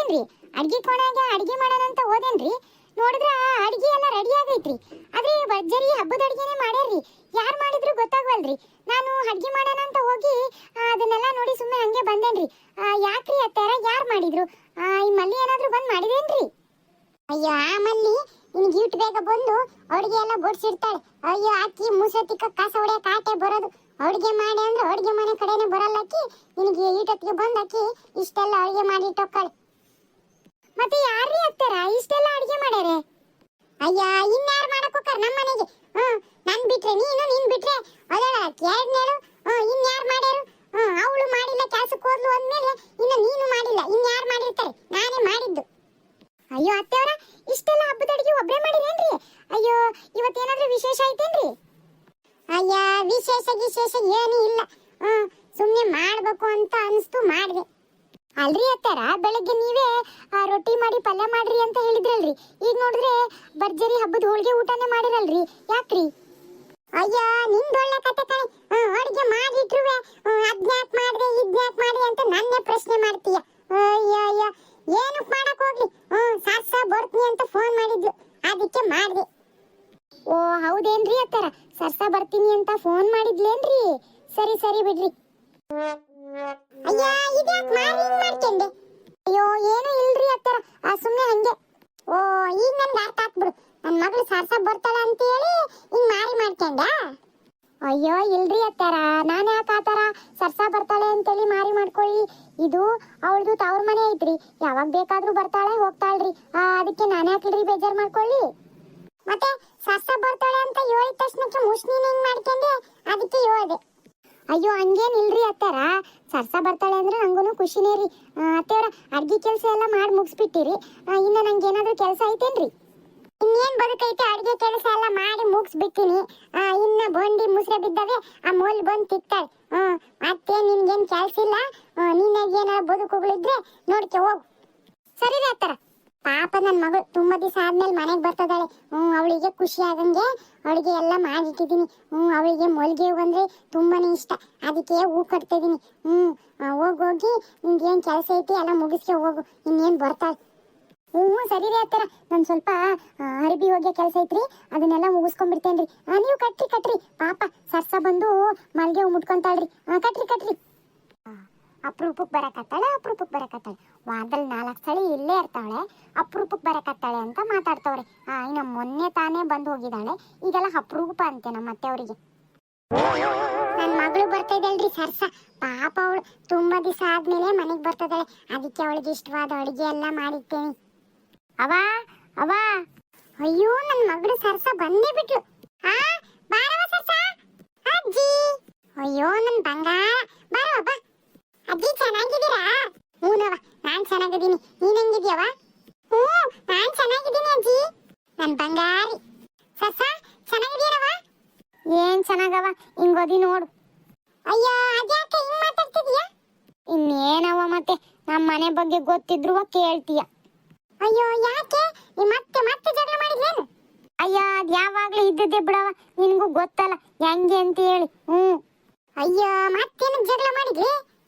ಹೋದೇನ್ರಿ ಅಡ್ಗೆ ಕೋಣಾಗ ಅಡ್ಗೆ ಮಾಡೋಣ ಅಂತ ಹೋದೇನ್ರಿ. ನೋಡಿದ್ರ ಅಡ್ಗೆ ಎಲ್ಲ ರೆಡಿ ಆಗೈತ್ರಿ. ಆದ್ರೆ ಭರ್ಜರಿ ಹಬ್ಬದ ಅಡ್ಗೆನೇ ಮಾಡ್ಯಾರ್ರಿ. ಯಾರು ಮಾಡಿದ್ರು ಗೊತ್ತಾಗವಲ್ರಿ. ನಾನು ಅಡ್ಗೆ ಮಾಡೋಣ ಅಂತ ಹೋಗಿ ಅದನ್ನೆಲ್ಲ ನೋಡಿ ಸುಮ್ಮನೆ ಹಂಗೆ ಬಂದೇನ್ರಿ. ಯಾಕ್ರಿ ಅತ್ತಾರ ಯಾರು ಮಾಡಿದ್ರು? ಈ ಮಲ್ಲಿ ಏನಾದ್ರೂ ಬಂದ್ ಮಾಡಿದೇನ್ರಿ? ಅಯ್ಯೋ ಆ ಮಲ್ಲಿ ನಿನ್ಗೆ ಇಟ್ಟು ಬೇಗ ಬಂದು ಅಡುಗೆ ಎಲ್ಲ ಬಡಿಸಿರ್ತಾಳೆ. ಅಯ್ಯೋ ಆಕಿ ಮುಸತಿಕ ಕಸ ಹೊಡೆಯಕ್ ಆಟೆ ಬರೋದು. ಅಡುಗೆ ಮಾಡಿ ಅಂದ್ರೆ ಅಡುಗೆ ಮನೆ ಕಡೆನೆ ಬರಲ್ಲಕ್ಕಿ. ನಿನಗೆ ಈಟೊತ್ತಿಗೆ ಬಂದಾಕಿ ಇಷ್ಟೆಲ್ಲ ಅಡುಗೆ ಮಾಡಿ ಇಟ್ಟೋಕ್ಕಾಳೆ. ಮತ್ತೆ ಯಾರ್ರೀ ಅತ್ತಾರ ಇಷ್ಟೆಲ್ಲ ಅಡುಗೆ ಮಾಡ್ಯಾರೆ? ಅಯ್ಯ ಇನ್ಯಾರು ಮಾಡಕ್ ಹೋಗ್ತಾರ ನಮ್ಮ ಮನೆಗೆ? ನನ್ ಬಿಟ್ರೆ ನೀನ್ ಬಿಟ್ರೆ ಅದಳ ಎರಡನೇಳು ಇನ್ಯಾರು ಮಾಡ್ಯಾರು? ಅವಳು ಮಾಡಿಲ್ಲ ಕೆಲ್ಸಕ್ಕೆ ಹೋದ್ಲು ಅಂದ್ಮೇಲೆ ಇನ್ನು ನೀನು ಮಾಡಿಲ್ಲ, ಇನ್ಯಾರು ಮಾಡಿರ್ತಾರೆ? ನಾನೇ ಮಾಡಿದ್ದು. ಅಯ್ಯೋ ಅತ್ತೆಯವರ ಇಷ್ಟೆಲ್ಲ ಹಬ್ಬದ ಅಡಿಗೆ ಒಬ್ಬರೇ ಮಾಡಿರೇನ್ರಿ? ಅಯ್ಯೋ ಇವತ್ತೇನಾದ್ರೂ ವಿಶೇಷ ಐತೇನ್ರಿ? ಅಯ್ಯ ವಿಶೇಷ ಏನೂ ಇಲ್ಲ. ಸುಮ್ಮನೆ ಮಾಡ್ಬೇಕು ಅಂತ ಅನಿಸ್ತು ಮಾಡಿದೆ. ಅಲ್ರಿ ಅತ್ತಾರ ಬೆಳಗ್ಗೆ ನೀವೇ ರೊಟ್ಟಿ ಮಾಡಿ ಪಲ್ಯ ಮಾಡ್ರಿ ಅಂತ ಹೇಳಿದ್ರಲ್ರಿ. ಈಗ ನೋಡಿದ್ರೆ ಭರ್ಜರಿ ಹಬ್ಬದ ಹೋಳಿಗೆ ಊಟನೇ ಮಾಡಿರಲ್ರಿ, ಯಾಕ್ರಿ? ಅಯ್ಯ ನಿಂದೊಳ್ಳೆ ಕತೆ ಕಣೆ. ಅಡಿಗೆ ಮಾಡಿಟ್ರುವೆ ಅದ್ನ್ಯಾಕ್ ಮಾಡ್ದೆ ಇದ್ನ್ಯಾಕ್ ಮಾಡ್ದೆ ಅಂತ ನನ್ನೇ ಪ್ರಶ್ನೆ ಮಾಡ್ತೀಯ. ಅಯ್ಯ ಏನಕ್ಕೆ ಮಾಡಕ್ ಹೋಗ್ಲಿ? ಸಾರ್ಸ ಬರ್ತೀನಿ ಅಂತ ಫೋನ್ ಮಾಡಿದ್ಲು, ಅದಕ್ಕೆ ಮಾಡ್ದೆ. ಓ ಹೌದೇನ್ರಿ ಅತ್ತಾರ, ಸರ್ಸ ಬರ್ತೀನಿ ಅಂತ ಫೋನ್ ಮಾಡಿದ್ಲೇನ್ರಿ? ಸರಿ ಬಿಡ್ರಿ. ಅಯ್ಯ ಇದ್ಯಾಕ್ ಮಾಡ್ಕೊಂಡೆ? ಅಯ್ಯೋ ಏನು ಇಲ್ರಿ ಅತ್ತಾರ, ಸುಮ್ಮನೆ ಹಂಗೆ. ಓ ಈಗ ನನ್ಗೆ ಅರ್ಥ ಆಗ್ಬಿಡು. ನನ್ನ ಮಗಳು ಸರ್ಸ ಬರ್ತಾಳೆ ಅಂತ ಹೇಳಿ ಹಿಂಗ್ ಮಾಡ್ಕೊಂಡ? ಅಯ್ಯೋ ಇಲ್ರಿ ಅತ್ತಾರ, ನಾನು ಯಾಕೆ ಆತರ ಸರ್ಸ ಬರ್ತಾಳೆ ಅಂತೇಳಿ ಮಾಡ್ಕೊಳ್ಳಿ. ಇದು ಅವಳದು ತವ್ರ ಮನೆ ಐತ್ರಿ, ಯಾವಾಗ ಬೇಕಾದ್ರೂ ಬರ್ತಾಳೆ ಹೋಗ್ತಾಳ್ರಿ. ಅದಕ್ಕೆ ನಾನು ಯಾಕಿಲ್ರಿ ಬೇಜಾರ್ ಮಾಡ್ಕೊಳ್ಳಿ. ಮತ್ತೆ ಸರ್ಸ ಬರ್ತಾಳೆ ಅಂತ ಹೇಳಿದ ತಕ್ಷಣಕ್ಕೆ ಮುಷ್ಣಿನ ಹಿಂಗ್ ಮಾಡ್ಕೊಂಡೆ, ಅದಕ್ಕೆ ಹೇಳ್ದೆ. ಅಯ್ಯೋ ಹಂಗೇನಿಲ್ರಿ ಅತ್ತಾರ, ಸರ್ಸ ಬರ್ತಾಳೆ ಅಂದ್ರೆ ನಂಗೂ ಖುಷಿನೇ ರೀ. ಅತ್ತೆಯವ್ರ ಅಡ್ಗೆ ಕೆಲಸ ಎಲ್ಲ ಮಾಡಿ ಮುಗಿಸ್ಬಿಟ್ಟಿರಿ. ಇನ್ನು ನಂಗೆ ಏನಾದ್ರೂ ಕೆಲಸ ಐತೇನ್ರಿ? ಇನ್ನೇನ್ ಬದುಕೈತೆ, ಅಡ್ಗೆ ಕೆಲಸ ಎಲ್ಲ ಮಾಡಿ ಮುಗಿಸ್ಬಿಟ್ಟಿನಿ. ಇನ್ನ ಬಂಡಿ ಮುಸ್ರೆ ಬಿದ್ದವೆ, ಆ ಮೂಲ್ ಬಂದು ತಿಕ್ತಾಳೆ. ಮತ್ತೆ ನಿನ್ಗೇನ್ ಕೆಲ್ಸ ಇಲ್ಲ, ನಿನ್ನಾಗ ಏನಾರ ಬದುಕುಗಳಿದ್ರೆ ನೋಡ್ಕೆ ಹೋಗು. ಸರಿ ರೀ ಅತ್ತಾರ. ಪಾಪ ನನ್ನ ಮಗಳು ತುಂಬಾ ದಿವಸ ಆದ್ಮೇಲೆ ಮನೆಗೆ ಬರ್ತದಾಳೆ. ಅವಳಿಗೆ ಖುಷಿ ಆಗಂಗೆ ಅಡುಗೆ ಎಲ್ಲ ಮಾಡಿಟ್ಟಿದ್ದೀನಿ. ಅವಳಿಗೆ ಮಲ್ಗೆ ಹೂ ಅಂದ್ರೆ ತುಂಬಾನೇ ಇಷ್ಟ, ಅದಕ್ಕೆ ಹೂ ಕಟ್ತಾ ಇದೀನಿ. ಹೋಗಿ ನಿನ್ಗೇನ್ ಕೆಲಸ ಐತಿ ಎಲ್ಲ ಮುಗಿಸ್ಕೆ ಹೋಗು, ಇನ್ನೇನ್ ಬರ್ತಾಳೆ. ಸರಿ ರೀ ಅತ್ತಾರ, ನಾನು ಸ್ವಲ್ಪ ಅರಬಿ ಹೋಗಿ ಕೆಲಸ ಐತ್ರಿ, ಅದನ್ನೆಲ್ಲ ಮುಗಿಸ್ಕೊಂಡ್ಬಿಡ್ತೇನ್ರಿ. ನೀವು ಕಟ್ರಿ ಪಾಪ ಸರ್ಸ ಬಂದು ಮಲ್ಗೆ ಹೂ ಮುಟ್ಕೊಂತಾಳ್ರಿ. ಕಟ್ರಿ. ಅಪರೂಪಕ್ಕೆ ಬರಕತ್ತಾಳೆ ವಾರದಲ್ಲಿ 4 ಸಲ ಇಲ್ಲೇ ಇರ್ತಾಳೆ, ಅಪರೂಪಕ್ಕೆ ಬರಕತ್ತಾಳೆ ಅಂತ ಮಾತಾಡ್ತವ್ರೆ. ಇನ್ನು ಮೊನ್ನೆ ತಾನೇ ಬಂದು ಹೋಗಿದ್ದಾಳೆ, ಈಗೆಲ್ಲ ಅಪರೂಪ ಅಂತೆ ನಮ್ಮ ಅತ್ತೆ ಅವರಿಗೆ. ನನ್ನ ಮಗಳು ಬರ್ತಾ ಇದ್ದಲ್ರಿ ಸರ್ಸ, ಪಾಪ ಅವಳು ತುಂಬಾ ದಿವಸ ಆದ್ಮೇಲೆ ಮನೆಗೆ ಬರ್ತದಾಳೆ, ಅದಕ್ಕೆ ಅವಳಿಗೆ ಇಷ್ಟವಾದ ಅಡುಗೆ ಎಲ್ಲ ಮಾಡಿರ್ತೇನೆ. ಅವ ಅಯ್ಯೋ ನನ್ನ ಮಗಳು ಸರ್ಸ ಬಂದೇ ಬಿಟ್ಲು. ಬಾರವ ಸರ್ಸ. ಅಜ್ಜಿ ಅಯ್ಯೋ ನನ್ನ ಬಂಗಾರ, ಬಾರವ ಬಾ. ಅಜ್ಜಿ ಚೆನ್ನಾಗಿದ್ದೀರಾ? ಹೂನವ ನಾನ್ ಚೆನ್ನಾಗಿದ್ದೀನಿ, ನೀನ್ ಹೆಂಗಿದ್ಯವ? ನಾನ್ ಚೆನ್ನಾಗಿದ್ದೀನಿ ಅಜ್ಜಿ, ನನ್ ಬಂಗಾರಿ. ಸರ್ಸ ಚೆನ್ನಾಗಿದ್ದೀರವ? ಏನ್ ಚೆನ್ನಾಗವ, ಹಿಂಗೋದಿ ನೋಡು. ಅಯ್ಯೋ ಅದ್ಯಾಕೆ ಹಿಂಗ್ ಮಾತಾಡ್ತಿದೀಯ? ಇನ್ನೇನವ ಮತ್ತೆ ನಮ್ಮ ಮನೆ ಬಗ್ಗೆ ಗೊತ್ತಿದ್ರು ಕೇಳ್ತೀಯ. ಅಯ್ಯೋ ಯಾಕೆ ಮತ್ತೆ ಜಗಳ ಮಾಡಿದ್ಲೇನು? ಅಯ್ಯ ಅದ್ ಯಾವಾಗ್ಲೂ ಇದ್ದದ್ದೇ ಬಿಡವ, ನಿನ್ಗೂ ಗೊತ್ತಲ್ಲ ಹೆಂಗೆ ಅಂತ ಹೇಳಿ. ಅಯ್ಯ ಮತ್ತೇನಕ್ ಜಗಳ ಮಾಡಿದ್ರಿ?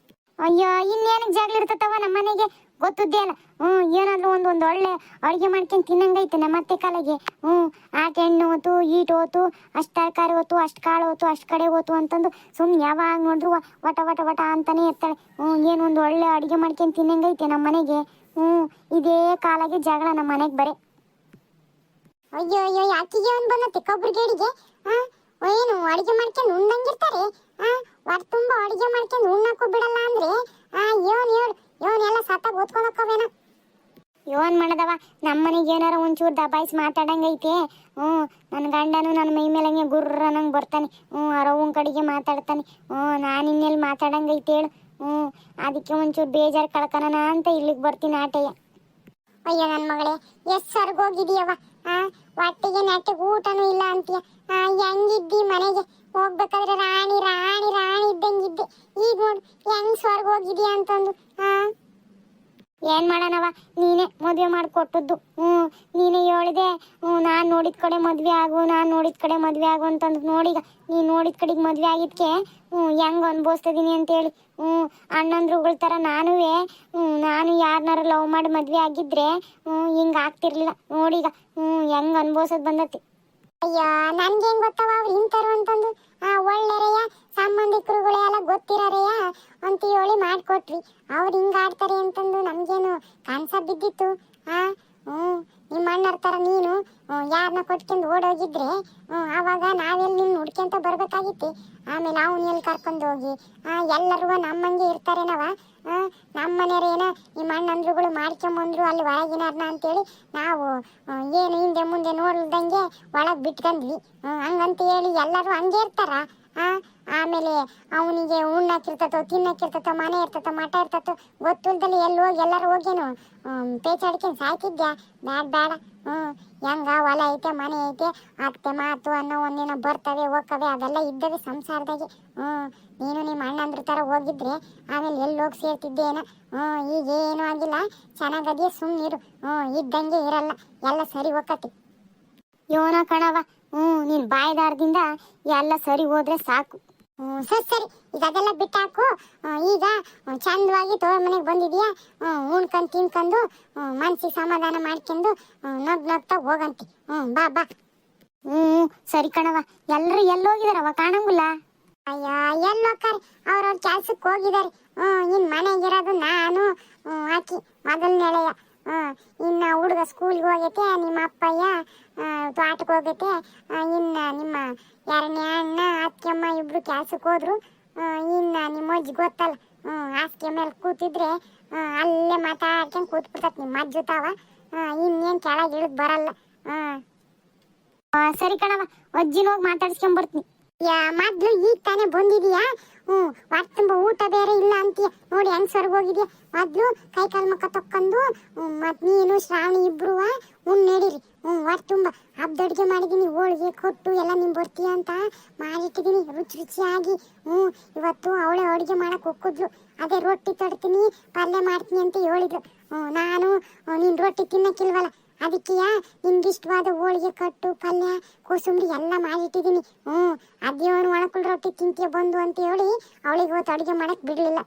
ಅಯ್ಯೋ ಇನ್ನೇನಕ್ ಜಗಳ ಇರ್ತತವ ನಮ್ಮ ಮನೆಗೆ, ಗೊತ್ತದ್ದೇ ಅಲ್ಲ. ಏನಾದ್ರೂ ಒಂದೊಂದು ಒಳ್ಳೆ ಅಡುಗೆ ಮಾಡ್ಕೊಂಡು ತಿನ್ನಂಗೈತೆ ನಮ್ಮ ಅತ್ತೆ ಕಾಲಿಗೆ. ಆಟ ಎಣ್ಣೆ ಹೋತು, ಈಟ್ ಹೋತು, ಅಷ್ಟು ತರಕಾರಿ ಹೋತು, ಅಷ್ಟು ಕಾಳು ಹೋತು, ಅಷ್ಟು ಕಡೆ ಹೋತು ಅಂತಂದು ಸುಮ್ಮನೆ ಯಾವಾಗ ನೋಡ್ರು ವಟ ಅಂತಾನೆ ಇರ್ತಾಳೆ. ಏನೊಂದು ಒಳ್ಳೆ ಅಡುಗೆ ಮಾಡ್ಕೊಂಡು ತಿನ್ನಂಗೈತೆ ನಮ್ಮ ಮನೆಗೆ. ಇದೇ ಕಾಲಾಗೆ ಜಗಳ ನಮ್ಮ ಮನೆಗೆ ಬರೇ. ಅಯ್ಯೋ ಯಾಕಿಗೆ ಒಂದು ಬಂದತ್ತೆ ಕೊಬ್ಬರಿಗೇಡಿಗೆ? ಏನು ಅಡುಗೆ ಮಾಡ್ಕೊಂಡು ಉಣ್ಣಂಗಿರ್ತಾರೆ? ಹೊಟ್ಟೆ ತುಂಬ ಅಡುಗೆ ಮಾಡ್ಕೊಂಡು ಉಣ್ಣಕ್ಕೂ ಬಿಡಲ್ಲ ಅಂದ್ರೆ ಇವನೆಲ್ಲ ಸತ್ತಾಗ ಓದ್ಕೊಂಡು ಹೋಕ್ಕವೇನ? ಇವನ್ ಮಾಡದವ ನಮ್ಮ ಮನೆಗೆ ಏನಾರ ಒಂಚೂರು ದಬಾಯಿಸಿ ಮಾತಾಡಂಗೈತೆ. ನನ್ನ ಗಂಡನು ನನ್ನ ಮೈ ಮೇಲೆ ಹಂಗೆ ಗುರ್ರ ನಂಗೆ ಬರ್ತಾನೆ. ರವ್ವನ ಕಡೆಗೆ ಮಾತಾಡ್ತಾನೆ. ನಾನು ಇನ್ನೆಲ್ಲಿ ಮಾತಾಡಂಗೈತೆ ಹೇಳು? ಅದಕ್ಕೆ ಒಂಚೂರು ಬೇಜಾರು ಕಳ್ಕನ ಅಂತ ಇಲ್ಲಿಗೆ ಬರ್ತೀನಿ ಆಟಯ್ಯ. ಅಯ್ಯೋ ನನ್ನ ಮಗಳೇ, ಎಷ್ಟು ಸರ್ಗೋಗಿದೀಯವ? ಹೊಟ್ಟೆಗೆ ನೆಟ್ಟಿಗೆ ಊಟನೂ ಇಲ್ಲ ಅಂತೀಯ. ಹೆಂಗಿದ್ದಿ ಮನೆಗೆ ಹೋಗ್ಬೇಕಾದ್ರೆ ರಾಣಿ ಇದ್ದಂಗಿದ್ದೆ. ಈಗ ನೋಡು ಹೆಂಗ್ ಸ್ವರ್ಗ ಹೋಗಿದೀಯ ಅಂತಂದು. ಏನ್ ಮಾಡೋಣವ, ನೀನೇ ಮದುವೆ ಮಾಡಿಕೊಟ್ಟದ್ದು. ನೀನೇ ಹೇಳಿದೆ, ನಾನು ನೋಡಿದ ಕಡೆ ಮದುವೆ ಆಗು, ನಾನು ನೋಡಿದ ಕಡೆ ಮದುವೆ ಆಗು ಅಂತಂದು. ನೋಡೀಗ ನೀನು ನೋಡಿದ ಕಡೆಗೆ ಮದುವೆ ಆಗಿದ್ಕೆ ಹೆಂಗೆ ಅನ್ಭವಿಸ್ತಿದ್ದೀನಿ ಅಂತೇಳಿ. ಅಣ್ಣಂದ್ರುಗಳ ಥರ ನಾನು ಯಾರನ್ನಾರು ಲವ್ ಮಾಡಿ ಮದುವೆ ಆಗಿದ್ರೆ ಹಿಂಗೆ ಆಗ್ತಿರ್ಲಿಲ್ಲ. ನೋಡೀಗ ಹೆಂಗೆ ಅನ್ಭವಿಸೋದು ಬಂದತಿ. ಅಯ್ಯೋ, ನನ್ಗೆ ಹೆಂಗ್ ಗೊತ್ತವ ಅವ್ರು ಇಂಥವ್ರು ಅಂತಂದು. ಒಳ್ಳೆರೆಯ ಸಂಬಂಧಿಕರುಗಳೆಲ್ಲ ಗೊತ್ತಿರೋರೆಯ ಅಂತ ಹೇಳಿ ಮಾಡಿಕೊಟ್ರಿ. ಅವ್ರು ಹಿಂಗೆ ಆಡ್ತಾರೆ ಅಂತಂದು ನಮಗೇನು ಕನಸ ಬಿದ್ದಿತ್ತು? ನಿಮ್ಮ ಅಣ್ಣರ ಥರ ನೀನು ಯಾರನ್ನ ಕೊಟ್ಕೊಂಡು ಓಡೋಗಿದ್ರೆ ಆವಾಗ ನಾವೆಲ್ಲಿ ನಿನ್ನ ಹುಡ್ಕೊಂತ ಬರ್ಬೇಕಾಗಿತ್ತು. ಆಮೇಲೆ ಅವನು ಎಲ್ಲಿ ಕರ್ಕೊಂಡು ಹೋಗಿ ಎಲ್ಲರೂ ನಮ್ಮಂಗೆ ಇರ್ತಾರೇನವ? ನಮ್ಮ ಮನೆಯವ್ರೇನೋ ನಿಮ್ಮ ಅಣ್ಣಂದ್ರುಗಳು ಮಾಡ್ಕೊಂಬಂದ್ರು ಅಲ್ಲಿ ಹೊರಗಿನಾರನ್ನ ಅಂತೇಳಿ ನಾವು ಏನು ಹಿಂದೆ ಮುಂದೆ ನೋಡ್ದಂಗೆ ಒಳಗೆ ಬಿಟ್ಕೊಂಡ್ವಿ. ಹಂಗಂತ ಹೇಳಿ ಎಲ್ಲರೂ ಹಂಗೆ ಇರ್ತಾರ? ಆಮೇಲೆ ಅವನಿಗೆ ಉಣ್ಣಾಕಿರ್ತತೋ, ತಿನ್ನಕ್ಕಿರ್ತತೋ, ಮನೆ ಇರ್ತತೋ, ಮಠ ಇರ್ತತೋ ಗೊತ್ತಿಲ್ದಲ್ಲಿ ಎಲ್ಲಿ ಹೋಗಿ ಎಲ್ಲರೂ ಹೋಗೇನು ಪೇಚಾಡ್ಕೊಂಡು ಸಾಯ್ತಿದ್ಯಾ? ಬೇಡ. ಹೆಂಗ ಹೊಲ ಐತೆ, ಮನೆ ಐತೆ, ಅತ್ತೆ ಮಾತು ಅನ್ನೋ ಒಂದಿನ ಬರ್ತವೆ ಹೋಗ್ತವೆ, ಅದೆಲ್ಲ ಇದ್ದವೆ ಸಂಸಾರದಾಗೆ. ನೀನು ನಿಮ್ಮ ಅಣ್ಣಂದ್ರ ಥರ ಹೋಗಿದ್ರೆ ಆಮೇಲೆ ಎಲ್ಲಿ ಹೋಗಿ ಸೇರ್ತಿದ್ದೇನೋ. ಈಗೇನು ಆಗಿಲ್ಲ, ಚೆನ್ನಾಗದೇ, ಸುಮ್ಮನಿರು. ಇದ್ದಂಗೆ ಇರಲ್ಲ, ಎಲ್ಲ ಸರಿ ಹೋಗತಿ. ಯೋನ ಕಣವ, ನೀನು ಬಾಯ್ದಾರದಿಂದ ಎಲ್ಲ ಸರಿ ಹೋದ್ರೆ ಸಾಕು. ಸರಿ, ಈಗ ಅದೆಲ್ಲ ಬಿಟ್ಟಾಕು. ಈಗ ಚಂದವಾಗಿ ತೋರ ಮನೆಗೆ ಬಂದಿದ್ಯಾ, ಉಣ್ಕೊಂಡು ತಿನ್ಕೊಂಡು ಮನ್ಸಿಗೆ ಸಮಾಧಾನ ಮಾಡ್ಕೊಂಡು ನಗ್ತಾ ಹೋಗಂತಿ. ಬಾ. ಸರಿ ಕಣವ. ಎಲ್ಲರೂ ಎಲ್ಲೋಗಿದಾರವ? ಕಾಣಂಗಿಲ್ಲ. ಅಯ್ಯ, ಎಲ್ಲೋಕ್ಕಾರೆ, ಅವ್ರವ್ರ ಕೆಲ್ಸಕ್ಕೆ ಹೋಗಿದ್ದಾರೆ. ಇನ್ನು ಮನೆಗಿರೋದು ನಾನು ಆಕಿ ಮೊದಲನೇಳೆಯ. ಇನ್ನು ಹುಡುಗ ಸ್ಕೂಲ್ಗೆ ಹೋಗೈತೆ, ನಿಮ್ಮ ಅಪ್ಪಯ್ಯ ತೋಟಕ್ಕೆ ಹೋಗೈತೆ, ಇನ್ನು ನಿಮ್ಮ ಎರಡನೇ ಅಣ್ಣ ಅತ್ತಿಗೆಮ್ಮ ಇಬ್ರು ಕೆಲ್ಸಕ್ಕೆ ಹೋದ್ರು. ಇನ್ನು ನಿಮ್ಮ ಅಜ್ಜಿ ಗೊತ್ತಲ್ಲ, ಹಾಸಿಗೆ ಮೇಲೆ ಕೂತಿದ್ರೆ ಅಲ್ಲೇ ಮಾತಾಡ್ಕೊಂಡು ಕೂತ್ಬಿಡ್ತತ್ ನಿಮ್ಮ ಅಜ್ಜು ತಾವ. ಇನ್ನೇನು ಕೆಳಗೆ ಇಳಿದು ಬರಲ್ಲ. ಸರಿ ಕಣವ, ಅಜ್ಜಿನ ಹೋಗಿ ಮಾತಾಡ್ಸ್ಕೊಂಬರ್ತೀನಿ. ಮೊದ್ಲು ಈಗ ತಾನೇ ಬಂದಿದೀಯಾ? ಹೊಟ್ಟೆ ತುಂಬ ಊಟ ಬೇರೆ ಇಲ್ಲ ಅಂತೀಯ. ನೋಡಿ ಹೆಂಗ್ ಸರ್ಗ್ ಹೋಗಿದ್ಯಾ. ಮೊದ್ಲು ಕೈ ಕಾಲು ಮುಖ ತಕ್ಕೊಂಡು ಮತ್ ನೀನು ಶ್ರಾವಣಿ ಇಬ್ರು ನಡೀರಿ. ಹೊಟ್ಟೆ ತುಂಬ ಹಬ್ಬದ ಅಡುಗೆ ಮಾಡಿದೀನಿ, ಹೋಳಿಗೆ ಕೊಟ್ಟು ಎಲ್ಲ ನೀನು ಬರ್ತೀಯ ಅಂತ ಮಾಡಿಟ್ಟಿದ್ದೀನಿ ರುಚಿಯಾಗಿ. ಇವತ್ತು ಅವಳೇ ಅಡುಗೆ ಮಾಡಕ್ ಹೋಗಿದ್ಲು. ಅದೇ ರೊಟ್ಟಿ ತಡ್ತೀನಿ, ಪಲ್ಯ ಮಾಡ್ತೀನಿ ಅಂತ ಹೇಳಿದ್ರು. ನಾನು ನೀನು ರೊಟ್ಟಿ ತಿನ್ನಕ್ಕಿಲ್ವಲ್ಲ, ಅದಕ್ಕೆ ನಿಮ್ಗಿಷ್ಟವಾದ ಹೋಳಿಗೆ ಕಟ್ಟು, ಪಲ್ಯ, ಕೋಸಂಬರಿ ಎಲ್ಲ ಮಾಡಿಟ್ಟಿದ್ದೀನಿ. ಅದೇವನು ಒಣಕುಲ್ ರೊಟ್ಟಿ ತಿಂತೀಯ ಬಂದು ಅಂತ ಹೇಳಿ ಅವಳಿಗೆ ಇವತ್ತು ಅಡುಗೆ ಮಾಡಕ್ಕೆ ಬಿಡಲಿಲ್ಲ.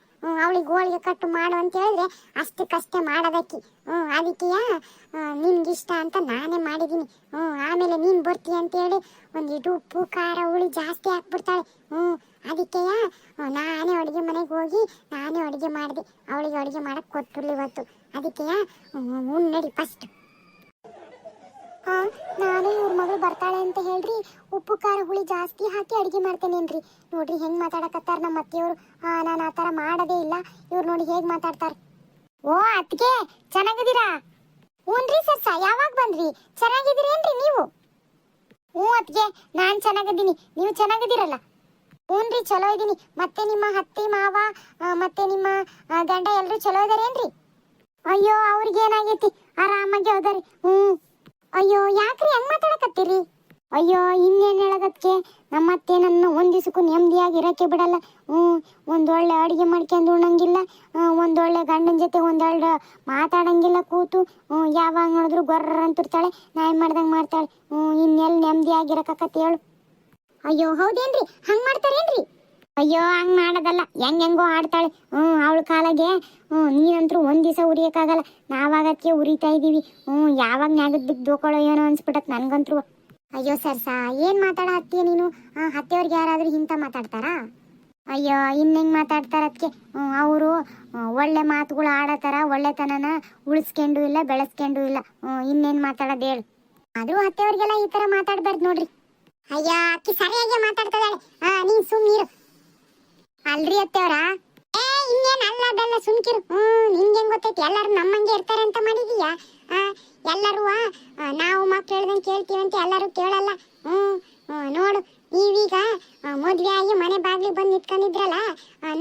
ಅವಳಿಗೆ ಹೋಳಿಗೆ ಕಟ್ಟು ಮಾಡು ಅಂತ ಹೇಳಿದ್ರೆ ಅಷ್ಟಕ್ಕಷ್ಟೇ ಮಾಡೋದಕ್ಕಿ. ಅದಕ್ಕೆ ನಿನ್ಗಿಷ್ಟ ಅಂತ ನಾನೇ ಮಾಡಿದ್ದೀನಿ. ಆಮೇಲೆ ನೀನು ಬರ್ತೀಯ ಅಂತೇಳಿ ಒಂದಿಟ್ಟು ಉಪ್ಪು ಖಾರ ಹುಳಿ ಜಾಸ್ತಿ ಹಾಕ್ಬಿಡ್ತಾಳೆ. ಅದಕ್ಕೆ ನಾನೇ ಅಡುಗೆ ಮನೆಗೆ ಹೋಗಿ ನಾನೇ ಅಡುಗೆ ಮಾಡಿದೆ. ಅವಳಿಗೆ ಅಡುಗೆ ಮಾಡಕ್ಕೆ ಕೊಟ್ಟಿರ್ಲಿ ಇವತ್ತು. ಅದಕ್ಕೆ ನಡಿ ಫಸ್ಟ್. ನಾನು ಇವ್ರ ಮಗಳು ಬರ್ತಾಳೆ ಅಂತ ಹೇಳ್ರಿ ಉಪ್ಪು ಖಾರ ಹುಳಿ ಜಾಸ್ತಿ ಹಾಕಿ ಅಡುಗೆ ಮಾಡ್ತೇನೇನ್ರಿ. ನೋಡ್ರಿ ಹೆಂಗೆ ಮಾತಾಡಕತ್ತಾರ ನಮ್ಮ ಅತ್ತೆಯವರು. ನಾನು ಆ ಥರ ಮಾಡೋದೇ ಇಲ್ಲ. ಇವ್ರು ನೋಡಿ ಹೇಗೆ ಮಾತಾಡ್ತಾರೆ. ಓ ಅತ್ತಿಗೆ, ಚೆನ್ನಾಗಿದ್ದೀರಾ? ಹ್ಞೂನ್ರಿ ಸರ್ಸ, ಯಾವಾಗ ಬಂದ್ರಿ? ಚೆನ್ನಾಗಿದ್ದೀರೇನ್ರಿ ನೀವು? ಅತ್ತಿಗೆ, ನಾನು ಚೆನ್ನಾಗಿದ್ದೀನಿ, ನೀವು ಚೆನ್ನಾಗಿದ್ದೀರಲ್ಲ? ಹ್ಞೂನ್ರಿ, ಚಲೋ ಇದ್ದೀನಿ. ಮತ್ತೆ ನಿಮ್ಮ ಅತ್ತೆ ಮಾವ ಮತ್ತೆ ನಿಮ್ಮ ಗಂಡ ಎಲ್ಲರೂ ಚಲೋ ಇದಾರೇನ್ರಿ? ಅಯ್ಯೋ, ಅವ್ರಿಗೆ ಏನಾಗೈತಿ, ಆರಾಮಾಗಿ ಹೋದಾರಿ. ಅಯ್ಯೋ, ಯಾಕ್ರಿ ಹಂಗೆ ಮಾತಾಡಕತ್ತೀರಿ? ಅಯ್ಯೋ, ಇನ್ನೇನು ಹೇಳೋದಕ್ಕೆ, ನಮ್ಮತ್ತೆ ನನ್ನ ಒಂದು ದಿವಸಕ್ಕೂ ನೆಮ್ಮದಿಯಾಗಿ ಇರೋಕ್ಕೆ ಬಿಡಲ್ಲ. ಒಂದೊಳ್ಳೆ ಅಡುಗೆ ಮಾಡ್ಕೊಂಡು ಉಣ್ಣಂಗಿಲ್ಲ, ಒಂದೊಳ್ಳೆ ಗಂಡನ ಜೊತೆ ಒಂದೊಳ್ಳೆ ಮಾತಾಡಂಗಿಲ್ಲ ಕೂತು. ಯಾವಾಗ ನೋಡಿದ್ರು ಗೊರ್ರ ಅಂತಿರ್ತಾಳೆ, ನಾಯಿ ಮಾಡ್ದಂಗೆ ಮಾಡ್ತಾಳೆ. ಇನ್ನೆಲ್ಲಿ ನೆಮ್ಮದಿಯಾಗಿರಕತ್ತೆ ಹೇಳು? ಅಯ್ಯೋ, ಹೌದೇನ್ರಿ? ಹಂಗೆ ಮಾಡ್ತಾರೇನ್ರಿ? ಅಯ್ಯೋ, ಹಂಗೆ ಮಾಡೋದಲ್ಲ, ಹೆಂಗೆಂಗೋ ಆಡ್ತಾಳೆ. ಅವಳ ಕಾಲಾಗೆ ನೀನಂತರೂ ಒಂದು ದಿವಸ ಉರಿಯೋಕ್ಕಾಗಲ್ಲ. ನಾವಾಗಕ್ಕೆ ಉರಿತಾ ಇದ್ದೀವಿ. ಯಾವಾಗ ನ್ಯಾಗದ ಬಿದ್ದು ದೋಕೊಳ್ಳೋ ಏನೋ ಅನ್ಸ್ಬಿಟ್ಟತ್ ನನಗಂತರೂ. ಅಯ್ಯೋ ಸರ್ಸ, ಏನು ಮಾತಾಡ ಹತ್ತೀಯ ನೀನು? ಹತ್ತೆಯವ್ರಿಗೆ ಯಾರಾದರೂ ಇಂಥ ಮಾತಾಡ್ತಾರಾ? ಅಯ್ಯೋ, ಇನ್ನೆಂಗೆ ಮಾತಾಡ್ತಾರೆ ಅದಕ್ಕೆ. ಅವರು ಒಳ್ಳೆ ಮಾತುಗಳು ಆಡೋ ಥರ ಒಳ್ಳೆತನನ ಉಳಿಸ್ಕೊಂಡು ಇಲ್ಲ, ಬೆಳೆಸ್ಕೊಂಡು ಇಲ್ಲ. ಇನ್ನೇನು ಮಾತಾಡೋದು ಹೇಳು? ಆದರೂ ಹತ್ತೆಯವ್ರಿಗೆಲ್ಲ ಈ ಥರ ಮಾತಾಡ್ಬಾರ್ದು ನೋಡ್ರಿ. ಅಯ್ಯೋ, ಅಕ್ಕಿ ಸರಿಯಾಗಿ ಮಾತಾಡ್ತದಾಳೆ. ನೀನು ಸುಮ್ಮನಿರು. ಅಲ್ರಿ ಅತ್ತೆಯವರ? ಇನ್ನೇನು ಅಲ್ಲ ಬೆಲ್ಲ ಸುಮ್ಕಿರು. ನಿಮ್ಗೆ ಹೆಂಗ್ ಗೊತ್ತೈತಿ ಎಲ್ಲರೂ ನಮ್ಮಂಗೆ ಇರ್ತಾರೆ ಅಂತ ಮಾಡಿದೀಯಾ? ಎಲ್ಲರೂ ನಾವು ಮಕ್ಳು ಹೇಳ್ದಂಗೆ ಕೇಳ್ತೀವಂತ ಎಲ್ಲರೂ ಕೇಳಲ್ಲ. ನೋಡು, ನೀವೀಗ ಮದುವೆ ಆಗಿ ಮನೆ ಬಾಗಿಲಿಗೆ ಬಂದು ನಿಂತ್ಕೊಂಡಿದ್ರಲ್ಲ,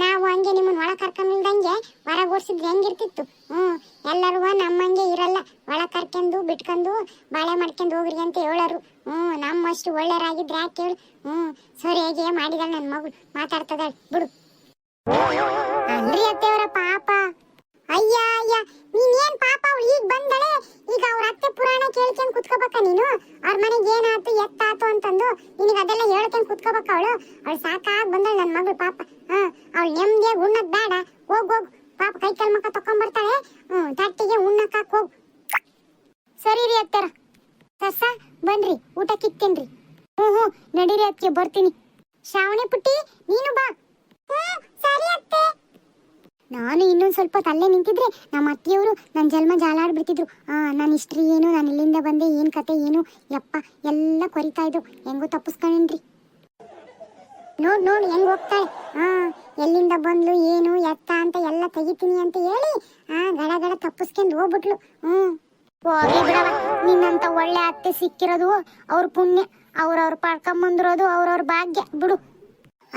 ನಾವು ಹಂಗೆ ನಿಮ್ಮನ್ನ ಒಳ ಕರ್ಕೊಂಡಿಲ್ದಂಗೆ ಹೊರಗೆ ಓಡಿಸಿದ್ರೆ ಹೆಂಗಿರ್ತಿತ್ತು? ಎಲ್ಲರೂ ನಮ್ಮಂಗೆ ಇರಲ್ಲ. ಒಳ ಕರ್ಕೊಂಡು ಬಿಟ್ಕೊಂಡು ಬಾಳೆ ಮಾಡ್ಕೊಂಡು ಹೋಗ್ರಿ ಅಂತ ಹೇಳೋರು. ನಮ್ಮಷ್ಟು ಒಳ್ಳೆಯರಾಗಿದ್ರೆ ಯಾಕೆ ಹೇಳು? ಸರಿಯಾಗಿ ಮಾಡಿದಾಳೆ ನನ್ನ ಮಗಳು, ಮಾತಾಡ್ತದಾಳೆ ಬಿಡು. ಅಲ್ರಿ ಅತ್ತೆಯವರ ಪಾಪ. ಅಯ್ಯ, ನೀನ್ ನೀನು ಅವ್ರ ಮನೆಗೆ ಏನಾಯ್ತು ಎತ್ತಾತು ಅಂತಂದು ನಿನಗೆ ಅದೆಲ್ಲ ಹೇಳ್ಕೊಂಡು ಕುತ್ಕೋಬೇಕು. ಅವಳು ಸಾಕಾಗಿ ಬಂದಳು ನನ್ನ ಮಗಳು ಪಾಪ. ಅವಳು ನೆಮ್ಮದಿಯಾಗಿ ಉಣ್ಣಕ್ ಬೇಡ, ಹೋಗು ಪಾಪ ಕೈ ಕಾಲು ಮಕ್ಕ ತಕೊಂಡ್ಬರ್ತಾಳೆ. ತಟ್ಟಿಗೆ ಉಣ್ಣಕ್ ಹಾಕ್ ಹೋಗು. ಸರಿ ರೀ ಅತ್ತಾರ. ಸಸ ಬನ್ರಿ, ಊಟಕ್ಕೆ ಇಕ್ಕೇನ್ರಿ. ಹ್ಞೂ ನಡೀರಿ ಅದಕ್ಕೆ ಬರ್ತೀನಿ. ಶ್ರಾವಣಿ ಪುಟ್ಟಿ ನೀನು ಬಾ. ಸರಿ ಅತ್ತೆ. ನಾನು ಇನ್ನೊಂದು ಸ್ವಲ್ಪ ತಲ್ಲೇ ನಿಂತಿದ್ರೆ ನಮ್ಮ ಅತ್ತಿಯವರು ನನ್ನ ಜನ್ಮ ಜಾಲಾಡ್ಬಿಡ್ತಿದ್ರು. ನನ್ನ ಹಿಸ್ಟ್ರಿ ಏನು, ನಾನು ಇಲ್ಲಿಂದ ಬಂದೆ, ಏನು ಕತೆ ಏನು ಯಪ್ಪ ಎಲ್ಲ ಕೊರಿತಾ ಇದ್ರು. ಹೆಂಗೋ ತಪ್ಪಿಸ್ಕೊಂಡ್ರಿ. ನೋಡು ಹೆಂಗ್ ಹೋಗ್ತಾಳೆ. ಎಲ್ಲಿಂದ ಬಂದ್ಲು ಏನು ಎತ್ತ ಅಂತ ಎಲ್ಲ ತೆಗಿತೀನಿ ಅಂತ ಹೇಳಿ ಗಡ ತಪ್ಪಿಸ್ಕೊಂಡು ಹೋಗ್ಬಿಟ್ಲು. ಹೋಗಿ ಬಿಡವ, ನಿನ್ನಂತ ಒಳ್ಳೆ ಅತ್ತೆ ಸಿಕ್ಕಿರೋದು ಅವ್ರ ಪುಣ್ಯ, ಅವ್ರವ್ರ ಪಡ್ಕೊಂಬಂದಿರೋದು ಅವ್ರವ್ರ ಭಾಗ್ಯ ಬಿಡು.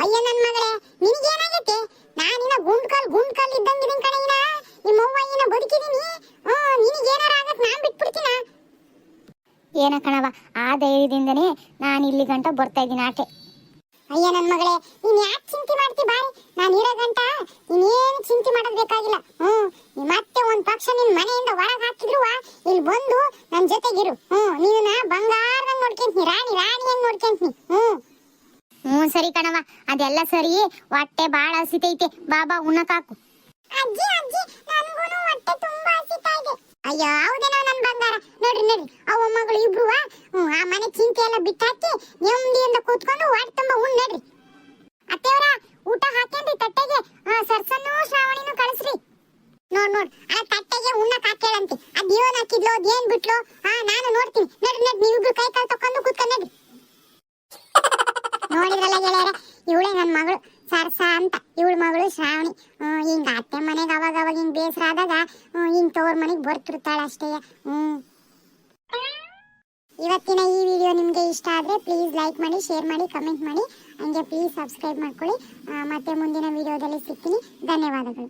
ಅಯ್ಯ ನನ್ನ ಮಗಳೇ, ನಿನಗೇನಾಗೈತೆ? ನಾನಿನ್ನ ಗುಂಡ್ ಕಾಲ್ ಇದ್ದಂಗಿದ್ದೀನಿ ಕಣೆ. ನಿಮ್ಮವ್ವ ಬದುಕಿದೀನಿ. ನಿನಗೇನಾರ ಆಗತ್ ನಾನ್ ಬಿಟ್ಬಿಡ್ತೀನ? ಏನ ಕಣವ, ಆ ಧೈರ್ಯದಿಂದನೇ ನಾನು ಇಲ್ಲಿ ಗಂಟ ಬರ್ತಾ ಇದ್ದೀನಿ ಆಟೆ. ಅಯ್ಯ ನನ್ನ ಮಗಳೇ, ನೀನ್ ಯಾಕೆ ಚಿಂತೆ ಮಾಡ್ತಿ? ಬಾರಿ, ನಾನು ಇರೋ ಗಂಟ ನೀನೇನು ಚಿಂತೆ ಮಾಡೋದ್ ಬೇಕಾಗಿಲ್ಲ. ಮತ್ತೆ ಒಂದ್ ಪಕ್ಷ ನಿನ್ ಮನೆಯಿಂದ ಹೊರಗೆ ಹಾಕಿದ್ರು ಇಲ್ಲಿ ಬಂದು ನನ್ ಜೊತೆಗಿರು. ನೀನು ಬಂಗಾರದಂಗ್ ನೋಡ್ಕೊಂತೀನಿ, ರಾಣಿಯಂಗ್ ನೋಡ್ಕೊಂತೀನಿ. ಸರಿ ಕಣವ, ಅದೆಲ್ಲ ಸರಿ. ಹೊಟ್ಟೆ ಬಾಳ ಹಸಿತೈತೆ, ಬಾಬಾ ಉಣ್ಣಕಾಕು. ಅಜ್ಜಿ ನನ್ಗೂನು ಹೊಟ್ಟೆ ತುಂಬಾ ಹಸಿತಾ ಇದೆ. ಅಯ್ಯೋ ಹೌದೇನೋ ನನ್ ಬಂಗಾರ. ನೋಡ್ರಿ ಅವ ಮಗಳು ಇಬ್ರು ಆ ಮನೆ ಚಿಂತೆ ಎಲ್ಲ ಬಿಟ್ಟಾಕಿ ನೆಮ್ಮದಿಯಿಂದ ಕೂತ್ಕೊಂಡು ಹೊಟ್ಟೆ ತುಂಬಾ ಉಣ್ಣ್ ನಡ್ರಿ. ಅತ್ತೆಯವರ ಊಟ ಹಾಕೇನ್ರಿ ತಟ್ಟೆಗೆ. ಸರ್ಸನ್ನು ಶ್ರಾವಣಿನೂ ಕಳಿಸ್ರಿ. ನೋಡ್ ಆ ತಟ್ಟೆಗೆ ಉಣ್ಣಕ್ ಹಾಕೇಳಂತೆ. ಅದ್ ಏನ್ ಹಾಕಿದ್ಲು ಅದೇನ್ ಬಿಟ್ಲು ನಾನು ನೋಡ್ತೀನಿ. ನಡ್ರಿ ನೀವಿಬ್ರು ಕೈ ಕಾಲು ತಕೊಂಡು ಕೂತ್ಕೊಂಡ್ ನಡ್ರಿ. ನೋಡಿದ್ರಲ್ಲ ಗೆಳೆಯರ, ಇವಳೇ ನನ್ನ ಮಗಳು ಸರ್ಸ ಅಂತ. ಇವಳ ಮಗಳು ಶ್ರಾವಣಿ. ಹಿಂಗ ಅತ್ತೆ ಮನೆಗೆ ಅವಾಗ ಹಿಂಗ್ ಬೇಸರ ಆದಾಗ ಹಿಂಗ್ ತವ್ರ ಮನೆಗೆ ಬರ್ತಿರ್ತಾಳ ಅಷ್ಟೇ. ಇವತ್ತಿನ ಈ ವಿಡಿಯೋ ನಿಮ್ಗೆ ಇಷ್ಟ ಆದ್ರೆ ಪ್ಲೀಸ್ ಲೈಕ್ ಮಾಡಿ, ಶೇರ್ ಮಾಡಿ, ಕಮೆಂಟ್ ಮಾಡಿ. ಹಂಗೆ ಪ್ಲೀಸ್ ಸಬ್ಸ್ಕ್ರೈಬ್ ಮಾಡ್ಕೊಳ್ಳಿ. ಮತ್ತೆ ಮುಂದಿನ ವಿಡಿಯೋದಲ್ಲಿ ಸಿಗ್ತೀನಿ. ಧನ್ಯವಾದಗಳು.